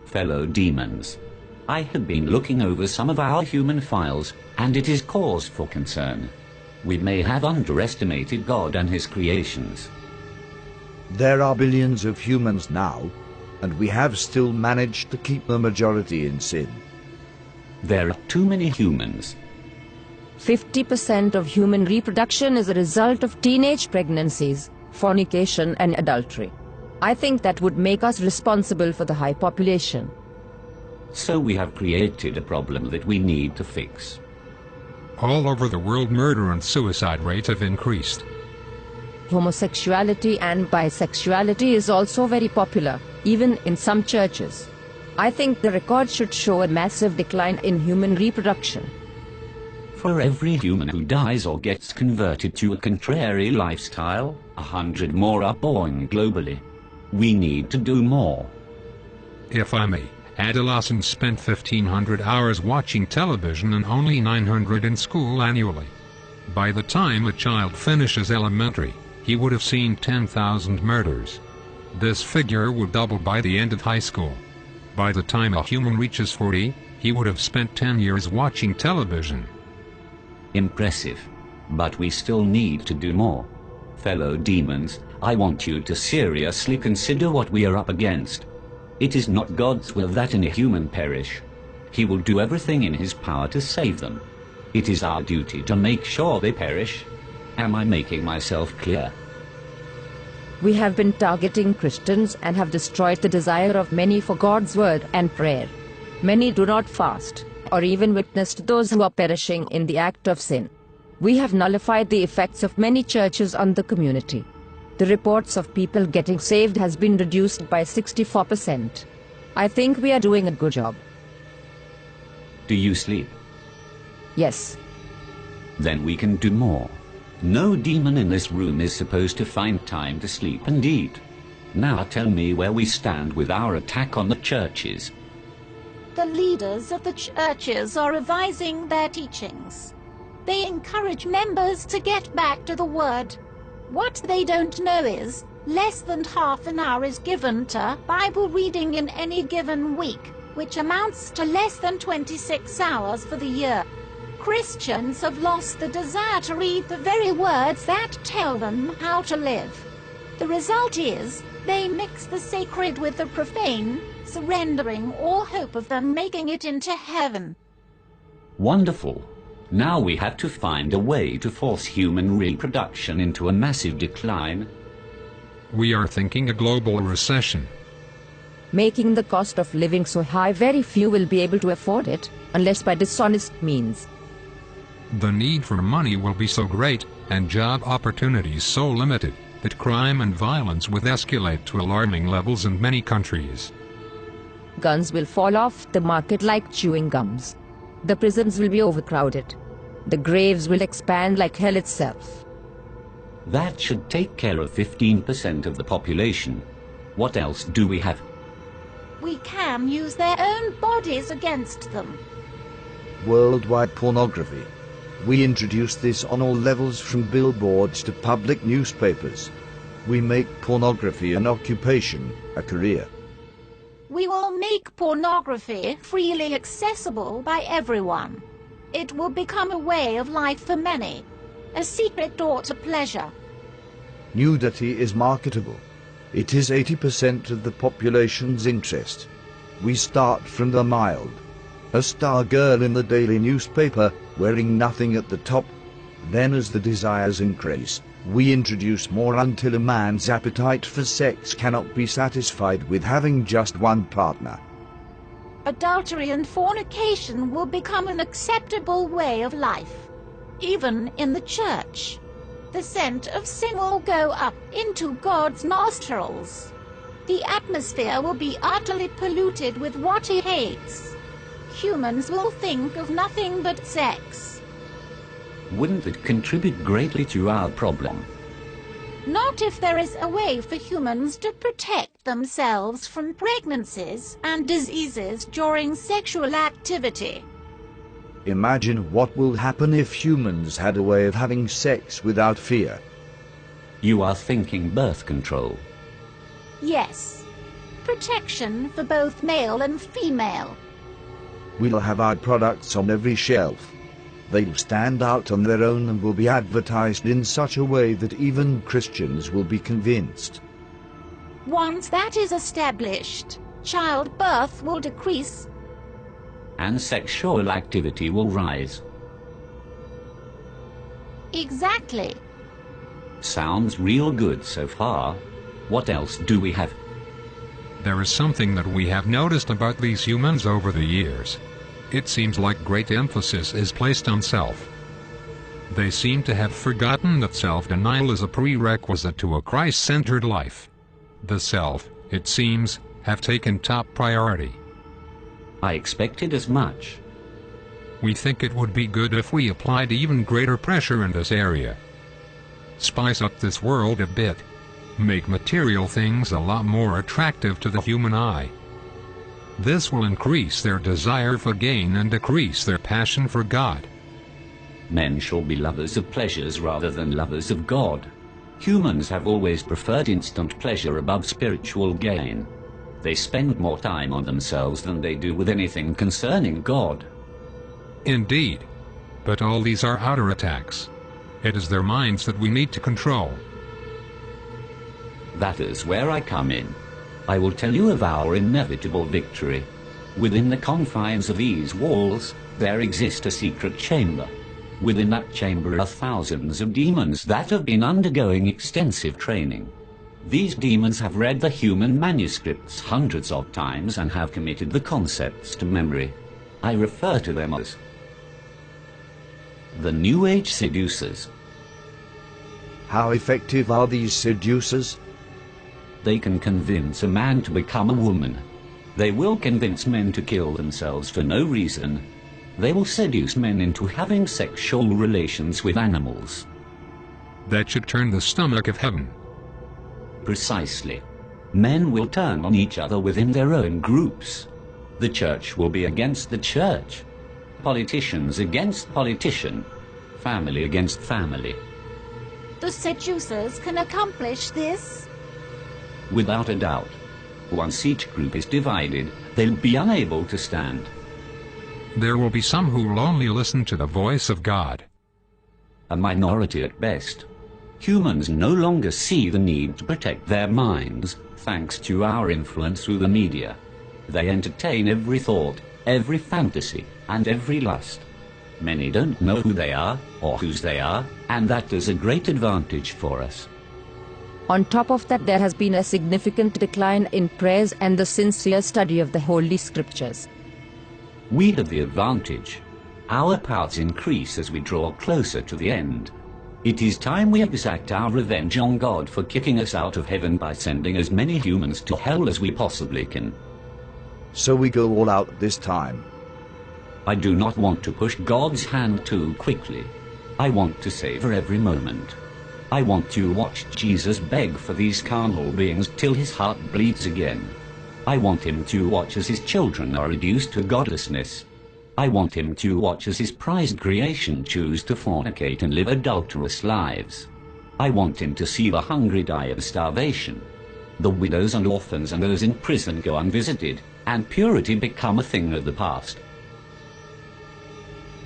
Fellow demons, I have been looking over some of our human files, and it is cause for concern. We may have underestimated God and his creations. There are billions of humans now, and we have still managed to keep the majority in sin. There are too many humans. 50% of human reproduction is a result of teenage pregnancies, fornication and adultery. I think that would make us responsible for the high population. So we have created a problem that we need to fix. All over the world, murder and suicide rates have increased. Homosexuality and bisexuality is also very popular, even in some churches. I think the record should show a massive decline in human reproduction. For every human who dies or gets converted to a contrary lifestyle, 100 more are born globally. We need to do more. If I may, adolescents spend 1,500 hours watching television and only 900 in school annually. By the time a child finishes elementary, he would have seen 10,000 murders. This figure would double by the end of high school. By the time a human reaches 40, he would have spent 10 years watching television. Impressive. But we still need to do more. Fellow demons, I want you to seriously consider what we are up against. It is not God's will that any human perish. He will do everything in his power to save them. It is our duty to make sure they perish. Am I making myself clear? We have been targeting Christians and have destroyed the desire of many for God's word and prayer. Many do not fast, or even witness to those who are perishing in the act of sin. We have nullified the effects of many churches on the community. The reports of people getting saved has been reduced by 64%. I think we are doing a good job. Do you sleep? Yes. Then we can do more. No demon in this room is supposed to find time to sleep and eat. Now tell me where we stand with our attack on the churches. The leaders of the churches are revising their teachings. They encourage members to get back to the Word. What they don't know is, less than half an hour is given to Bible reading in any given week, which amounts to less than 26 hours for the year. Christians have lost the desire to read the very words that tell them how to live. The result is, they mix the sacred with the profane, surrendering all hope of them making it into heaven. Wonderful. Now we have to find a way to force human reproduction into a massive decline. We are thinking a global recession. Making the cost of living so high, very few will be able to afford it, unless by dishonest means. The need for money will be so great, and job opportunities so limited, that crime and violence will escalate to alarming levels in many countries. Guns will fall off the market like chewing gums. The prisons will be overcrowded. The graves will expand like hell itself. That should take care of 15% of the population. What else do we have? We can use their own bodies against them. Worldwide pornography. We introduce this on all levels, from billboards to public newspapers. We make pornography an occupation, a career. We will make pornography freely accessible by everyone. It will become a way of life for many, a secret door to pleasure. Nudity is marketable. It is 80% of the population's interest. We start from the mild. A star girl in the daily newspaper, wearing nothing at the top. Then as the desires increase, we introduce more until a man's appetite for sex cannot be satisfied with having just one partner. Adultery and fornication will become an acceptable way of life, even in the church. The scent of sin will go up into God's nostrils. The atmosphere will be utterly polluted with what he hates. Humans will think of nothing but sex. Wouldn't it contribute greatly to our problem? Not if there is a way for humans to protect themselves from pregnancies and diseases during sexual activity. Imagine what will happen if humans had a way of having sex without fear. You are thinking birth control. Yes. protection for both male and female. We'll have our products on every shelf. They'll stand out on their own and will be advertised in such a way that even Christians will be convinced. Once that is established, childbirth will decrease. And sexual activity will rise. Exactly. Sounds real good so far. What else do we have? There is something that we have noticed about these humans over the years. It seems like great emphasis is placed on self. They seem to have forgotten that self-denial is a prerequisite to a Christ-centered life. The self, it seems, have taken top priority. I expected as much. We think it would be good if we applied even greater pressure in this area. Spice up this world a bit. Make material things a lot more attractive to the human eye. This will increase their desire for gain and decrease their passion for God. Men shall be lovers of pleasures rather than lovers of God. Humans have always preferred instant pleasure above spiritual gain. They spend more time on themselves than they do with anything concerning God. Indeed. But all these are outer attacks. It is their minds that we need to control. That is where I come in. I will tell you of our inevitable victory. Within the confines of these walls, there exists a secret chamber. Within that chamber are thousands of demons that have been undergoing extensive training. These demons have read the human manuscripts hundreds of times and have committed the concepts to memory. I refer to them as the New Age seducers. How effective are these seducers? They can convince a man to become a woman. They will convince men to kill themselves for no reason. They will seduce men into having sexual relations with animals. That should turn the stomach of heaven. Precisely. Men will turn on each other within their own groups. The church will be against the church. Politicians against politician. Family against family. The seducers can accomplish this? Without a doubt. Once each group is divided, they'll be unable to stand. There will be some who will only listen to the voice of God. A minority at best. Humans no longer see the need to protect their minds, thanks to our influence through the media. They entertain every thought, every fantasy, and every lust. Many don't know who they are, or whose they are, and that is a great advantage for us. On top of that, there has been a significant decline in prayers and the sincere study of the Holy Scriptures. We have the advantage. Our powers increase as we draw closer to the end. It is time we exact our revenge on God for kicking us out of heaven by sending as many humans to hell as we possibly can. So we go all out this time. I do not want to push God's hand too quickly. I want to savor every moment. I want to watch Jesus beg for these carnal beings till his heart bleeds again. I want him to watch as his children are reduced to godlessness. I want him to watch as his prized creation choose to fornicate and live adulterous lives. I want him to see the hungry die of starvation, the widows and orphans and those in prison go unvisited, and purity become a thing of the past.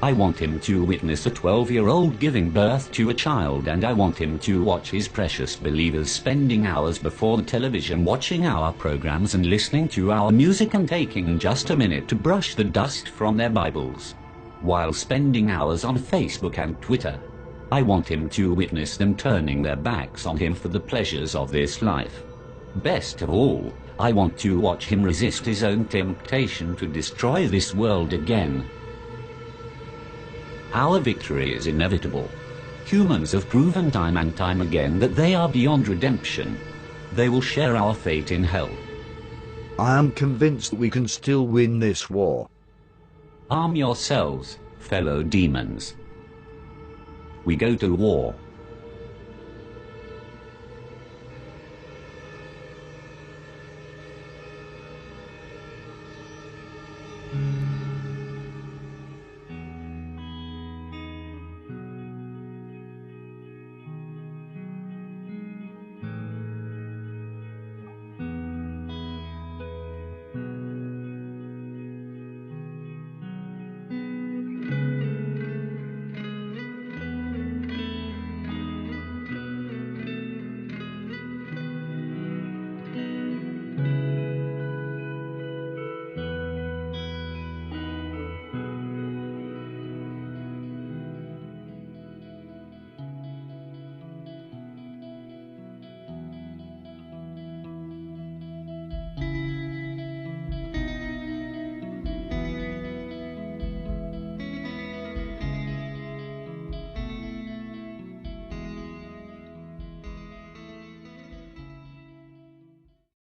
I want him to witness a 12-year-old giving birth to a child, and I want him to watch his precious believers spending hours before the television watching our programs and listening to our music and taking just a minute to brush the dust from their Bibles, while spending hours on Facebook and Twitter. I want him to witness them turning their backs on him for the pleasures of this life. Best of all, I want to watch him resist his own temptation to destroy this world again. Our victory is inevitable. Humans have proven time and time again that they are beyond redemption. They will share our fate in hell. I am convinced that we can still win this war. Arm yourselves, fellow demons. We go to war.